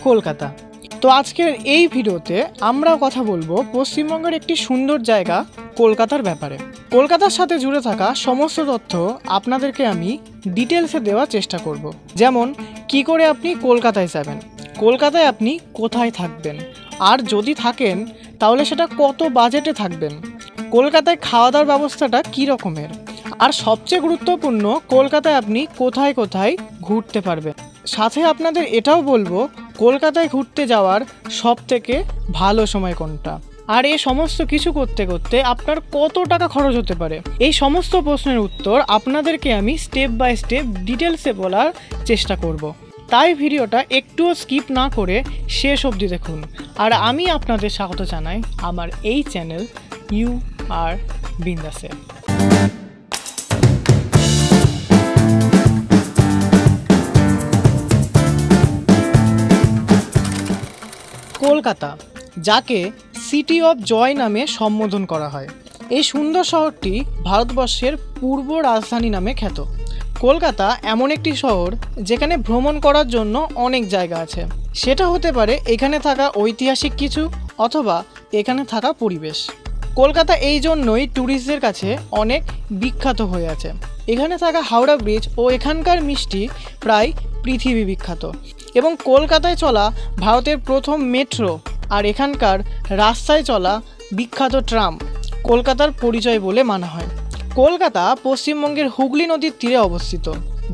কলকাতা। তো আজকের এই ভিডিওতে আমরা কথা বলবো পশ্চিমবঙ্গের একটি সুন্দর জায়গা কলকাতার ব্যাপারে। কলকাতার সাথে জুড়ে থাকা সমস্ত তথ্য আপনাদেরকে আমি ডিটেলসে দেওয়ার চেষ্টা করব। যেমন কি করে আপনি কলকাতায় যাবেন, কলকাতায় আপনি কোথায় থাকবেন, আর যদি থাকেন তাহলে সেটা কত বাজেটে থাকবেন, কলকাতায় খাওয়া দাওয়ার ব্যবস্থাটা কী রকমের, আর সবচেয়ে গুরুত্বপূর্ণ কলকাতায় আপনি কোথায় কোথায় ঘুরতে পারবেন। সাথে আপনাদের এটাও বলবো কলকাতায় ঘুরতে যাওয়ার সবথেকে ভালো সময় কোনটা, আর এই সমস্ত কিছু করতে করতে আপনার কত টাকা খরচ হতে পারে। এই সমস্ত প্রশ্নের উত্তর আপনাদেরকে আমি স্টেপ বাই স্টেপ ডিটেলসে বলার চেষ্টা করব। তাই ভিডিওটা একটুও স্কিপ না করে শেষ অবধি দেখুন। আর আমি আপনাদের স্বাগত জানাই আমার এই চ্যানেল ইউ আর বিন্দাসে। কলকাতা, যাকে সিটি অফ জয় নামে সম্বোধন করা হয়, এই সুন্দর শহরটি ভারতবর্ষের পূর্ব রাজধানী নামে খ্যাত। কলকাতা এমন একটি শহর যেখানে ভ্রমণ করার জন্য অনেক জায়গা আছে। সেটা হতে পারে এখানে থাকা ঐতিহাসিক কিছু, অথবা এখানে থাকা পরিবেশ। কলকাতা এই জন্যই ট্যুরিস্টদের কাছে অনেক বিখ্যাত হয়ে আছে। এখানে থাকা হাওড়া ব্রিজ ও এখানকার মিষ্টি প্রায় পৃথিবী বিখ্যাত, এবং কলকাতায় চলা ভারতের প্রথম মেট্রো আর এখানকার রাস্তায় চলা বিখ্যাত ট্রাম কলকাতার পরিচয় বলে মানা হয়। কলকাতা পশ্চিমবঙ্গের হুগলি নদীর তীরে অবস্থিত,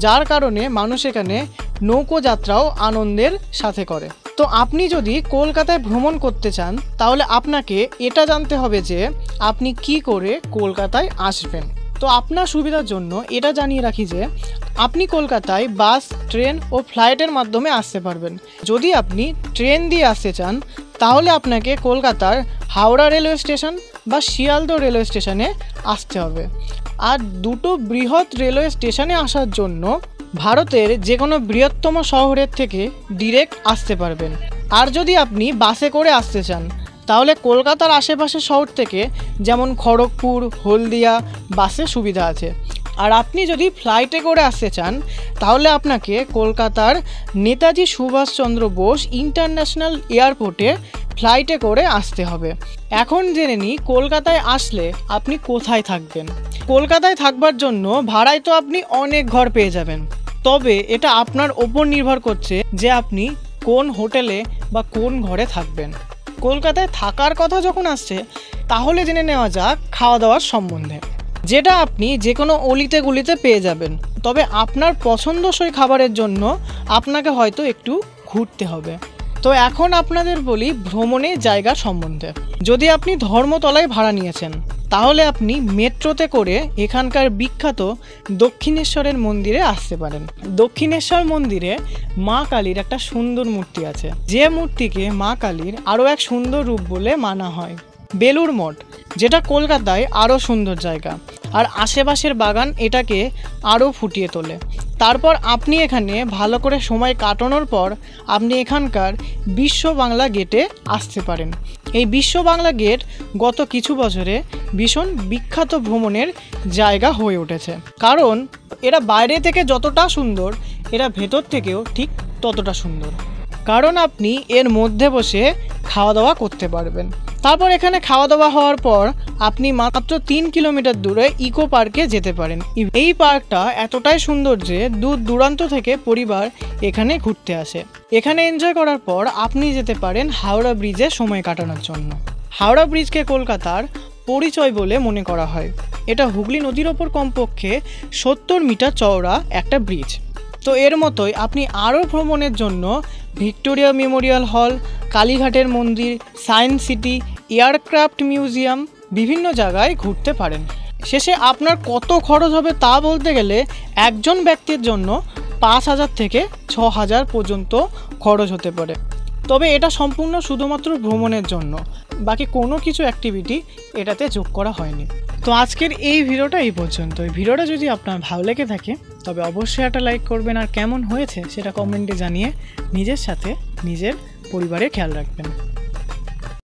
যার কারণে মানুষ এখানে নৌকো যাত্রাও আনন্দের সাথে করে। তো আপনি যদি কলকাতায় ভ্রমণ করতে চান তাহলে আপনাকে এটা জানতে হবে যে আপনি কি করে কলকাতায় আসবেন। তো আপনার সুবিধার জন্য এটা জানিয়ে রাখি যে আপনি কলকাতায় বাস, ট্রেন ও ফ্লাইটের মাধ্যমে আসতে পারবেন। যদি আপনি ট্রেন দিয়ে আসতে চান তাহলে আপনাকে কলকাতার হাওড়া রেলওয়ে স্টেশন বা শিয়ালদহ রেলওয়ে স্টেশনে আসতে হবে। আর দুটো বৃহৎ রেলওয়ে স্টেশনে আসার জন্য ভারতের যে কোনো বৃহত্তম শহরের থেকে ডিরেক্ট আসতে পারবেন। আর যদি আপনি বাসে করে আসতে চান তাহলে কলকাতার আশেপাশের শহর থেকে, যেমন খড়গপুর, হলদিয়া, বাসে সুবিধা আছে। আর আপনি যদি ফ্লাইটে করে আসতে চান তাহলে আপনাকে কলকাতার নেতাজি সুভাষচন্দ্র বোস ইন্টারন্যাশনাল এয়ারপোর্টে ফ্লাইটে করে আসতে হবে। এখন জেনে নিই কলকাতায় আসলে আপনি কোথায় থাকবেন। কলকাতায় থাকবার জন্য ভাড়ায় তো আপনি অনেক ঘর পেয়ে যাবেন, তবে এটা আপনার ওপর নির্ভর করছে যে আপনি কোন হোটেলে বা কোন ঘরে থাকবেন। কলকাতায় থাকার কথা যখন আসছে তাহলে জেনে নেওয়া যাক খাওয়া দাওয়ার সম্বন্ধে, যেটা আপনি যে কোনো অলিতে গলিতে পেয়ে যাবেন। তবে আপনার পছন্দসই খাবারের জন্য আপনাকে হয়তো একটু ঘুরতে হবে। তো এখন আপনাদের বলি ভ্রমণের জায়গা সম্বন্ধে। যদি আপনি ধর্মতলায় ভাড়া নিয়েছেন তাহলে আপনি মেট্রোতে করে এখানকার বিখ্যাত দক্ষিণেশ্বরের মন্দিরে আসতে পারেন। দক্ষিণেশ্বর মন্দিরে মা কালীর একটা সুন্দর মূর্তি আছে, যে মূর্তিকে মা কালীর আরও এক সুন্দর রূপ বলে মানা হয়। বেলুড় মঠ, যেটা কলকাতায় আরও সুন্দর জায়গা, আর আশেপাশের বাগান এটাকে আরও ফুটিয়ে তোলে। তারপর আপনি এখানে ভালো করে সময় কাটানোর পর আপনি এখানকার বিশ্ব বাংলা গেটে আসতে পারেন। এই বিশ্ব বাংলা গেট গত কিছু বছরে ভীষণ বিখ্যাত ভ্রমণের জায়গা হয়ে উঠেছে, কারণ এরা বাইরে থেকে যতটা সুন্দর এরা ভেতর থেকেও ঠিক ততটা সুন্দর, কারণ আপনি এর মধ্যে বসে খাওয়া দাওয়া করতে পারবেন। তারপর এখানে খাওয়া দাওয়া হওয়ার পর আপনি মাত্র 3 কিলোমিটার দূরে ইকো পার্কে যেতে পারেন। এই পার্কটা এতটাই সুন্দর যে দূর দূরান্ত থেকে পরিবার এখানে ঘুরতে আসে। এখানে এনজয় করার পর আপনি যেতে পারেন হাওড়া ব্রিজে সময় কাটানোর জন্য। হাওড়া ব্রিজকে কলকাতার পরিচয় বলে মনে করা হয়। এটা হুগলি নদীর ওপর কমপক্ষে 70 মিটার চওড়া একটা ব্রিজ। তো এর মতোই আপনি আরও ভ্রমণের জন্য ভিক্টোরিয়া মেমোরিয়াল হল, কালীঘাটের মন্দির, সায়েন্স সিটি, এয়ারক্রাফট মিউজিয়াম, বিভিন্ন জায়গায় ঘুরতে পারেন। শেষে আপনার কত খরচ হবে তা বলতে গেলে একজন ব্যক্তির জন্য 5,000 থেকে 6,000 পর্যন্ত খরচ হতে পারে। তবে এটা সম্পূর্ণ শুধুমাত্র ভ্রমণের জন্য, বাকি কোনো কিছু অ্যাক্টিভিটি এটাতে যোগ করা হয়নি। তো আজকের এই ভিডিওটা এই পর্যন্ত। এই ভিডিওটা যদি আপনার ভালো লেগে থাকে তবে অবশ্যই একটা লাইক করবেন, আর কেমন হয়েছে সেটা কমেন্টে জানিয়ে নিজের সাথে নিজের পরিবারের খেয়াল রাখবেন।